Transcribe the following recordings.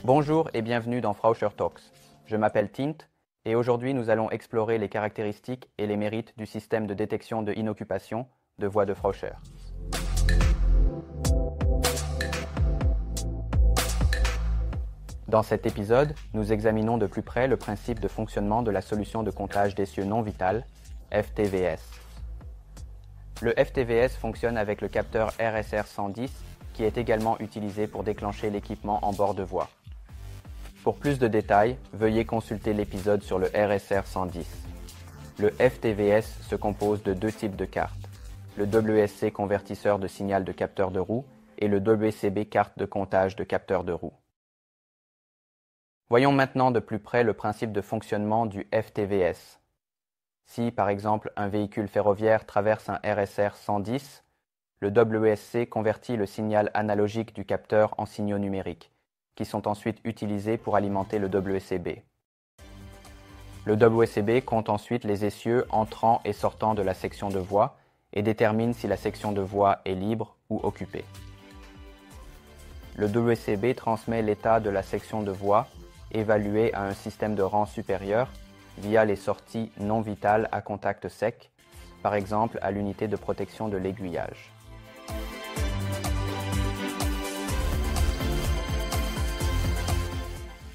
Bonjour et bienvenue dans Frauscher Talks. Je m'appelle Tint et aujourd'hui nous allons explorer les caractéristiques et les mérites du système de détection de inoccupation de voix de Frauscher. Dans cet épisode, nous examinons de plus près le principe de fonctionnement de la solution de comptage d'essieux non vital, FTVS. Le FTVS fonctionne avec le capteur RSR110 qui est également utilisé pour déclencher l'équipement en bord de voie. Pour plus de détails, veuillez consulter l'épisode sur le RSR110. Le FTVS se compose de deux types de cartes, le WSC convertisseur de signal de capteur de roue et le WCB carte de comptage de capteur de roue. Voyons maintenant de plus près le principe de fonctionnement du FTVS. Si, par exemple, un véhicule ferroviaire traverse un RSR 110, le WSC convertit le signal analogique du capteur en signaux numériques, qui sont ensuite utilisés pour alimenter le WCB. Le WCB compte ensuite les essieux entrant et sortant de la section de voie et détermine si la section de voie est libre ou occupée. Le WCB transmet l'état de la section de voie évalué à un système de rang supérieur via les sorties non vitales à contact sec, par exemple à l'unité de protection de l'aiguillage.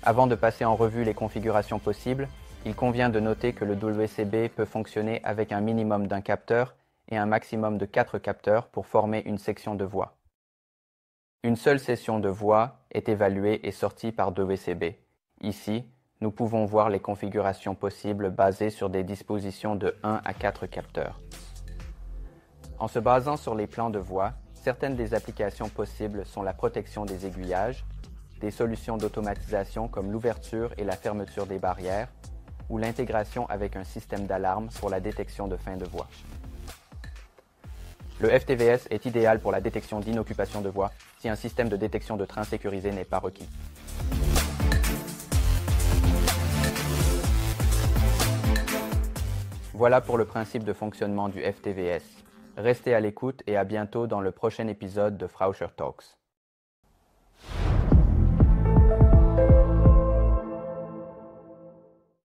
Avant de passer en revue les configurations possibles, il convient de noter que le WCB peut fonctionner avec un minimum d'un capteur et un maximum de 4 capteurs pour former une section de voie. Une seule session de voie est évaluée et sortie par WCB. Ici, nous pouvons voir les configurations possibles basées sur des dispositions de 1 à 4 capteurs. En se basant sur les plans de voie, certaines des applications possibles sont la protection des aiguillages, des solutions d'automatisation comme l'ouverture et la fermeture des barrières, ou l'intégration avec un système d'alarme pour la détection de fin de voie. Le FTVS est idéal pour la détection d'inoccupation de voie si un système de détection de train sécurisé n'est pas requis. Voilà pour le principe de fonctionnement du FTVS. Restez à l'écoute et à bientôt dans le prochain épisode de Frauscher Talks.